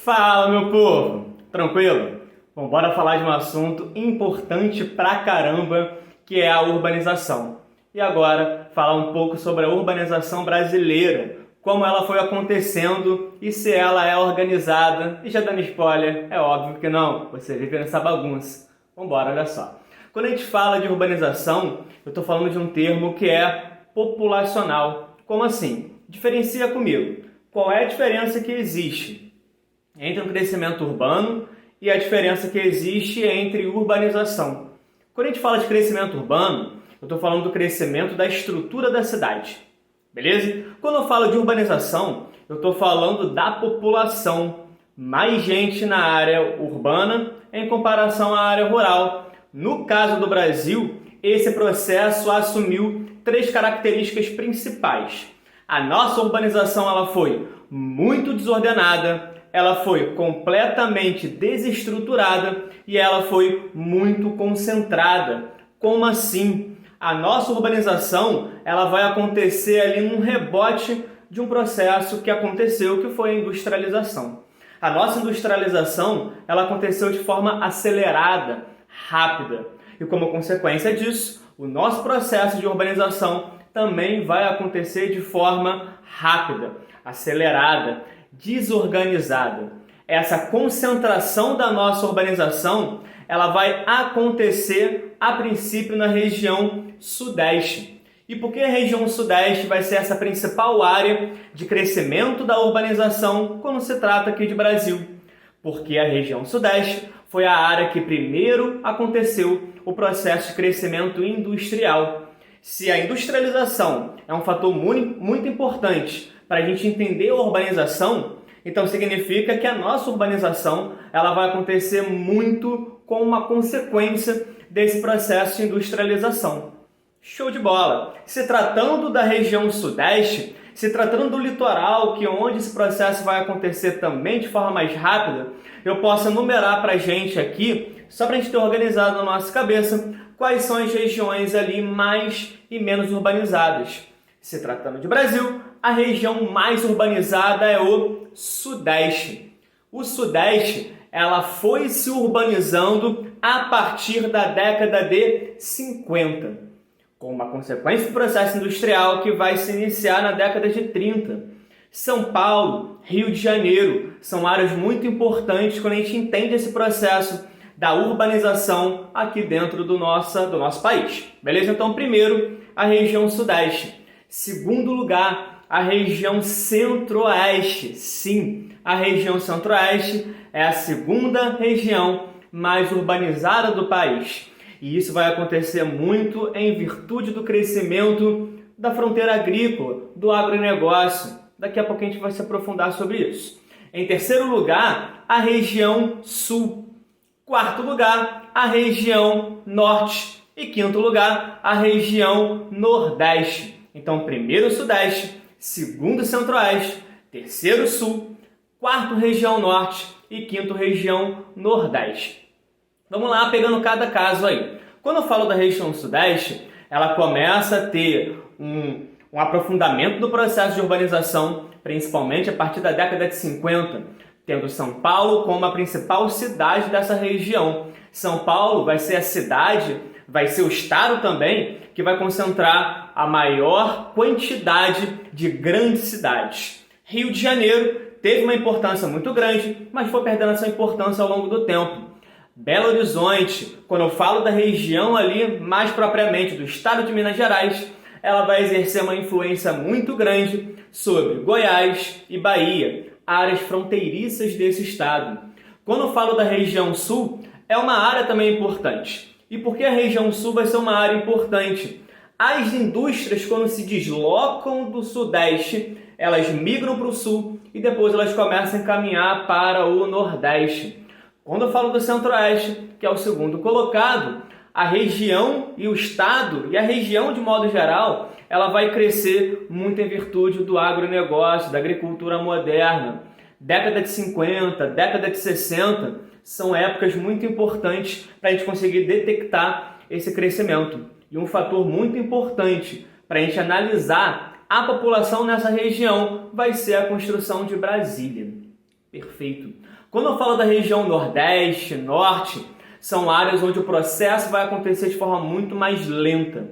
Fala, meu povo! Tranquilo? Bom, bora falar de um assunto importante pra caramba, que é a urbanização. E agora, falar um pouco sobre a urbanização brasileira, como ela foi acontecendo e se ela é organizada. E já dando spoiler, é óbvio que não, você vive nessa bagunça. Vambora, olha só. Quando a gente fala de urbanização, eu estou falando de um termo que é populacional. Como assim? Diferencia comigo. Qual é a diferença que existe entre o crescimento urbano e a diferença que existe entre urbanização? Quando a gente fala de crescimento urbano, eu estou falando do crescimento da estrutura da cidade, beleza? Quando eu falo de urbanização, eu estou falando da população, mais gente na área urbana em comparação à área rural. No caso do Brasil, esse processo assumiu três características principais. A nossa urbanização ela foi muito desordenada, ela foi completamente desestruturada e ela foi muito concentrada. Como assim? A nossa urbanização ela vai acontecer ali num rebote de um processo que aconteceu, que foi a industrialização. A nossa industrialização ela aconteceu de forma acelerada, rápida. E como consequência disso, o nosso processo de urbanização também vai acontecer de forma rápida, acelerada, desorganizada. Essa concentração da nossa urbanização, ela vai acontecer a princípio na região sudeste. E por que a região sudeste vai ser essa principal área de crescimento da urbanização quando se trata aqui de Brasil? Porque a região sudeste foi a área que primeiro aconteceu o processo de crescimento industrial. Se a industrialização é um fator muito importante para a gente entender a urbanização, então significa que a nossa urbanização ela vai acontecer muito com uma consequência desse processo de industrialização. Show de bola! Se tratando da região sudeste, se tratando do litoral, que é onde esse processo vai acontecer também de forma mais rápida, eu posso enumerar para a gente aqui, só para a gente ter organizado na nossa cabeça, quais são as regiões ali mais e menos urbanizadas. Se tratando de Brasil, a região mais urbanizada é o Sudeste. O Sudeste, ela foi se urbanizando a partir da década de 50, com uma consequência do processo industrial que vai se iniciar na década de 30. São Paulo, Rio de Janeiro, são áreas muito importantes quando a gente entende esse processo da urbanização aqui dentro do nosso país. Beleza? Então, primeiro, a região sudeste. Segundo lugar, a região centro-oeste. Sim, a região centro-oeste é a segunda região mais urbanizada do país. E isso vai acontecer muito em virtude do crescimento da fronteira agrícola, do agronegócio. Daqui a pouco a gente vai se aprofundar sobre isso. Em terceiro lugar, a região sul. Quarto lugar, a região norte. E quinto lugar, a região nordeste. Então, primeiro sudeste, segundo centro-oeste, terceiro sul, quarto região norte e quinto região nordeste. Vamos lá, pegando cada caso aí. Quando eu falo da região sudeste, ela começa a ter um aprofundamento do processo de urbanização, principalmente a partir da década de 50, tendo São Paulo como a principal cidade dessa região. São Paulo vai ser a cidade, vai ser o estado também, que vai concentrar a maior quantidade de grandes cidades. Rio de Janeiro teve uma importância muito grande, mas foi perdendo essa importância ao longo do tempo. Belo Horizonte, quando eu falo da região ali, mais propriamente do estado de Minas Gerais, ela vai exercer uma influência muito grande sobre Goiás e Bahia, áreas fronteiriças desse estado. Quando eu falo da região sul, é uma área também importante. E por que a região sul vai ser uma área importante? As indústrias, quando se deslocam do sudeste, elas migram para o sul e depois elas começam a caminhar para o nordeste. Quando eu falo do centro-oeste, que é o segundo colocado, a região e o estado, e a região de modo geral, ela vai crescer muito em virtude do agronegócio, da agricultura moderna. Década de 50, década de 60, são épocas muito importantes para a gente conseguir detectar esse crescimento. E um fator muito importante para a gente analisar a população nessa região vai ser a construção de Brasília. Perfeito. Quando eu falo da região Nordeste, Norte, são áreas onde o processo vai acontecer de forma muito mais lenta.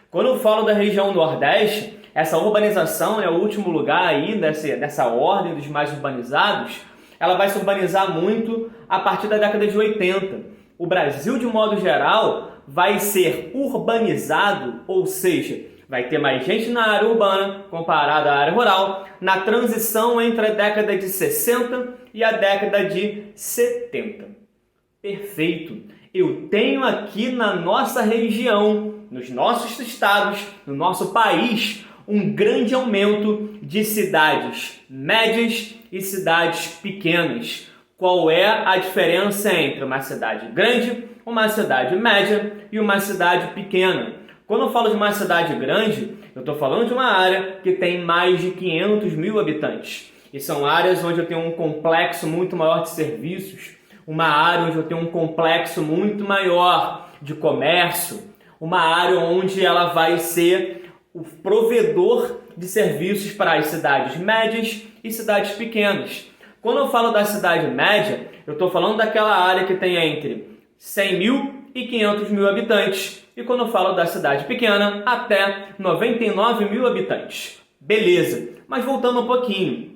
Quando eu falo da região Nordeste, essa urbanização é o último lugar aí dessa ordem dos mais urbanizados, ela vai se urbanizar muito a partir da década de 80. O Brasil, de modo geral, vai ser urbanizado, ou seja, vai ter mais gente na área urbana comparada à área rural, na transição entre a década de 60 e a década de 70. Perfeito! Eu tenho aqui na nossa região, nos nossos estados, no nosso país, um grande aumento de cidades médias e cidades pequenas. Qual é a diferença entre uma cidade grande, uma cidade média e uma cidade pequena? Quando eu falo de uma cidade grande, eu estou falando de uma área que tem mais de 500 mil habitantes. E são áreas onde eu tenho um complexo muito maior de serviços, uma área onde eu tenho um complexo muito maior de comércio, uma área onde ela vai ser o provedor de serviços para as cidades médias e cidades pequenas. Quando eu falo da cidade média, eu estou falando daquela área que tem entre 100 mil e 500 mil habitantes. E quando eu falo da cidade pequena, até 99 mil habitantes. Beleza, mas voltando um pouquinho.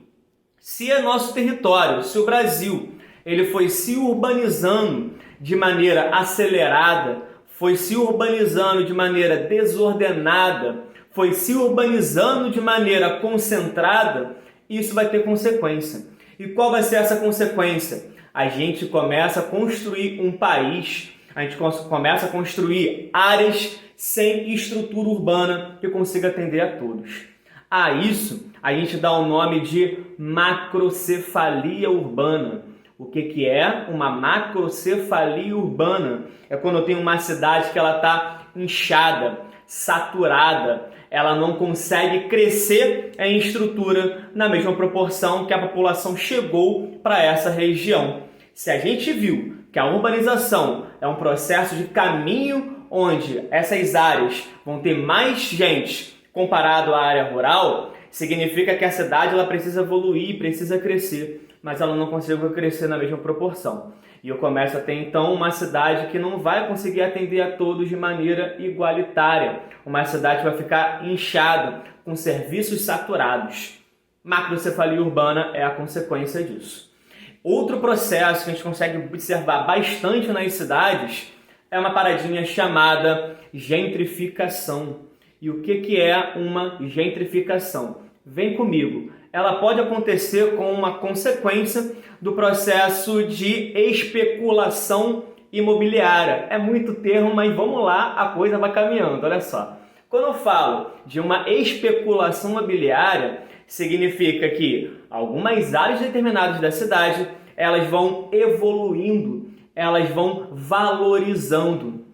Se é nosso território, se o Brasil, ele foi se urbanizando de maneira acelerada, foi se urbanizando de maneira desordenada, foi se urbanizando de maneira concentrada, isso vai ter consequência. E qual vai ser essa consequência? A gente começa a construir um país, a gente começa a construir áreas sem estrutura urbana que consiga atender a todos. A isso, a gente dá o nome de macrocefalia urbana. O que é uma macrocefalia urbana? É quando eu tenho uma cidade que ela está inchada, saturada, ela não consegue crescer em estrutura na mesma proporção que a população chegou para essa região. Se a gente viu que a urbanização é um processo de caminho onde essas áreas vão ter mais gente comparado à área rural, significa que a cidade ela precisa evoluir, precisa crescer, mas ela não consegue crescer na mesma proporção. E eu começo a ter então uma cidade que não vai conseguir atender a todos de maneira igualitária. Uma cidade vai ficar inchada, com serviços saturados. Macrocefalia urbana é a consequência disso. Outro processo que a gente consegue observar bastante nas cidades é uma paradinha chamada gentrificação. E o que é uma gentrificação? Vem comigo. Ela pode acontecer com uma consequência do processo de especulação imobiliária. É muito termo, mas vamos lá, a coisa vai caminhando, olha só. Quando eu falo de uma especulação imobiliária, significa que algumas áreas determinadas da cidade, elas vão evoluindo, elas vão valorizando.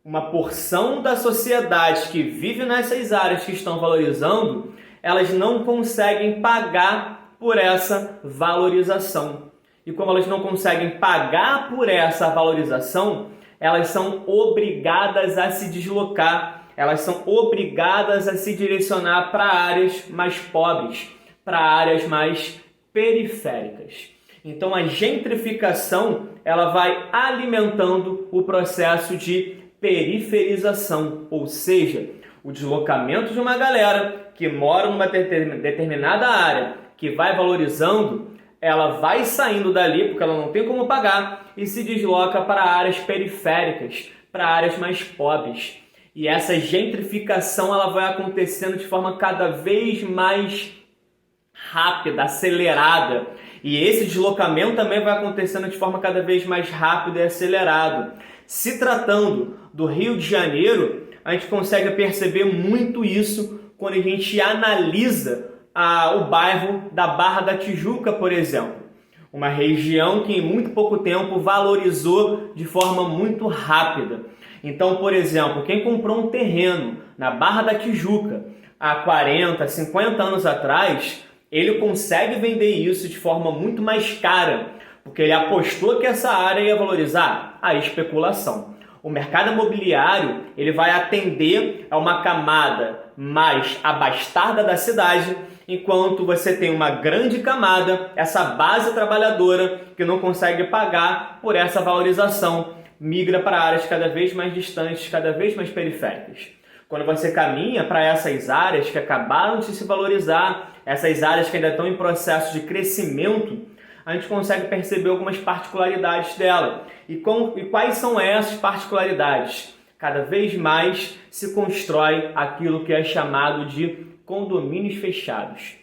Uma porção da sociedade que vive nessas áreas que estão valorizando, elas não conseguem pagar por essa valorização. E como elas não conseguem pagar por essa valorização, elas são obrigadas a se deslocar, elas são obrigadas a se direcionar para áreas mais pobres, para áreas mais periféricas. Então a gentrificação, ela vai alimentando o processo de periferização, ou seja, o deslocamento de uma galera que mora numa determinada área, que vai valorizando, ela vai saindo dali porque ela não tem como pagar e se desloca para áreas periféricas, para áreas mais pobres. E essa gentrificação ela vai acontecendo de forma cada vez mais rápida, acelerada. E esse deslocamento também vai acontecendo de forma cada vez mais rápida e acelerada. Se tratando do Rio de Janeiro, a gente consegue perceber muito isso quando a gente analisa o bairro da Barra da Tijuca, por exemplo. Uma região que em muito pouco tempo valorizou de forma muito rápida. Então, por exemplo, quem comprou um terreno na Barra da Tijuca há 40, 50 anos atrás, ele consegue vender isso de forma muito mais cara, porque ele apostou que essa área ia valorizar a especulação. O mercado imobiliário ele vai atender a uma camada mais abastada da cidade, enquanto você tem uma grande camada, essa base trabalhadora que não consegue pagar por essa valorização, migra para áreas cada vez mais distantes, cada vez mais periféricas. Quando você caminha para essas áreas que acabaram de se valorizar, essas áreas que ainda estão em processo de crescimento, a gente consegue perceber algumas particularidades dela. E quais são essas particularidades? Cada vez mais se constrói aquilo que é chamado de condomínios fechados.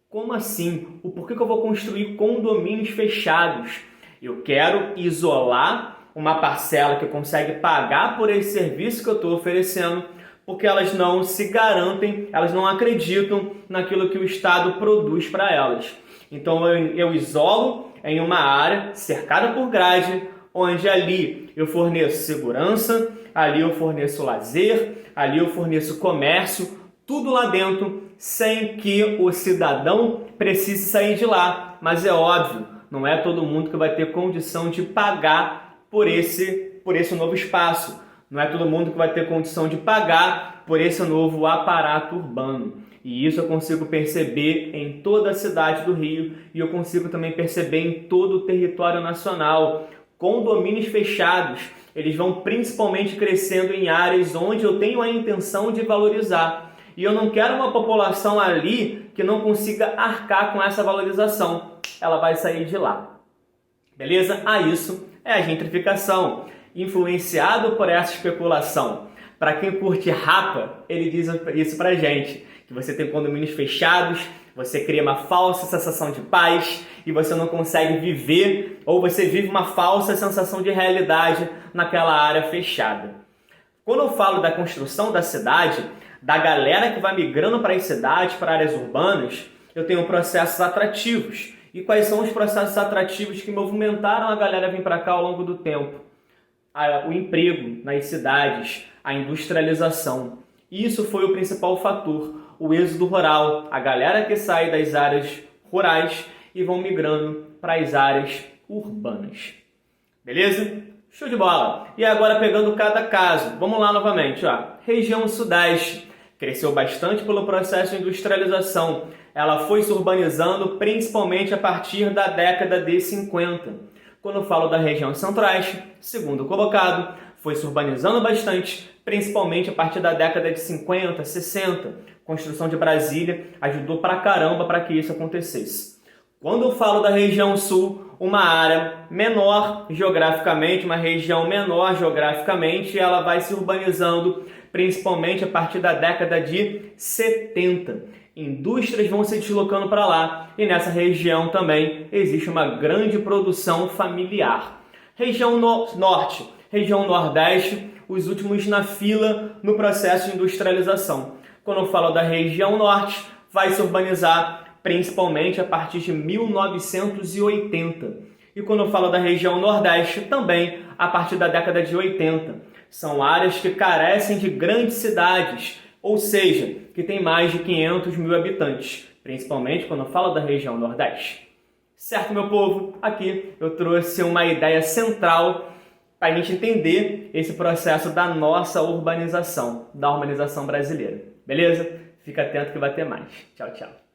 Como assim? O porquê que eu vou construir condomínios fechados? Eu quero isolar uma parcela que consegue pagar por esse serviço que eu estou oferecendo, porque elas não se garantem, elas não acreditam naquilo que o Estado produz para elas. Então eu isolo em uma área cercada por grade, onde ali eu forneço segurança, ali eu forneço lazer, ali eu forneço comércio, tudo lá dentro, sem que o cidadão precise sair de lá. Mas é óbvio, não é todo mundo que vai ter condição de pagar por esse novo espaço. Não é todo mundo que vai ter condição de pagar por esse novo aparato urbano. E isso eu consigo perceber em toda a cidade do Rio e eu consigo também perceber em todo o território nacional. Condomínios fechados, eles vão principalmente crescendo em áreas onde eu tenho a intenção de valorizar. E eu não quero uma população ali que não consiga arcar com essa valorização. Ela vai sair de lá. Beleza? Isso é a gentrificação. Influenciado por essa especulação. Para quem curte Rapa, ele diz isso pra gente, que você tem condomínios fechados, você cria uma falsa sensação de paz e você não consegue viver, ou você vive uma falsa sensação de realidade naquela área fechada. Quando eu falo da construção da cidade, da galera que vai migrando para as cidades, para áreas urbanas, eu tenho processos atrativos. E quais são os processos atrativos que movimentaram a galera a vir para cá ao longo do tempo? O emprego nas cidades, a industrialização. Isso foi o principal fator, o êxodo rural, a galera que sai das áreas rurais e vão migrando para as áreas urbanas. Beleza? Show de bola! E agora pegando cada caso, vamos lá novamente. Região Sudeste cresceu bastante pelo processo de industrialização. Ela foi se urbanizando principalmente a partir da década de 50. Quando eu falo da região Centro-Oeste, segundo colocado, foi se urbanizando bastante, principalmente a partir da década de 50, 60. Construção de Brasília ajudou pra caramba para que isso acontecesse. Quando eu falo da região Sul, uma área menor geograficamente, uma região menor geograficamente, ela vai se urbanizando principalmente a partir da década de 70. Indústrias vão se deslocando para lá e nessa região também existe uma grande produção familiar. Região Norte, região Nordeste, os últimos na fila no processo de industrialização. Quando eu falo da região Norte, vai se urbanizar principalmente a partir de 1980. E quando eu falo da região Nordeste, também a partir da década de 80. São áreas que carecem de grandes cidades, ou seja, que tem mais de 500 mil habitantes, principalmente quando eu falo da região Nordeste. Certo, meu povo? Aqui eu trouxe uma ideia central para a gente entender esse processo da nossa urbanização, da urbanização brasileira. Beleza? Fica atento que vai ter mais. Tchau, tchau.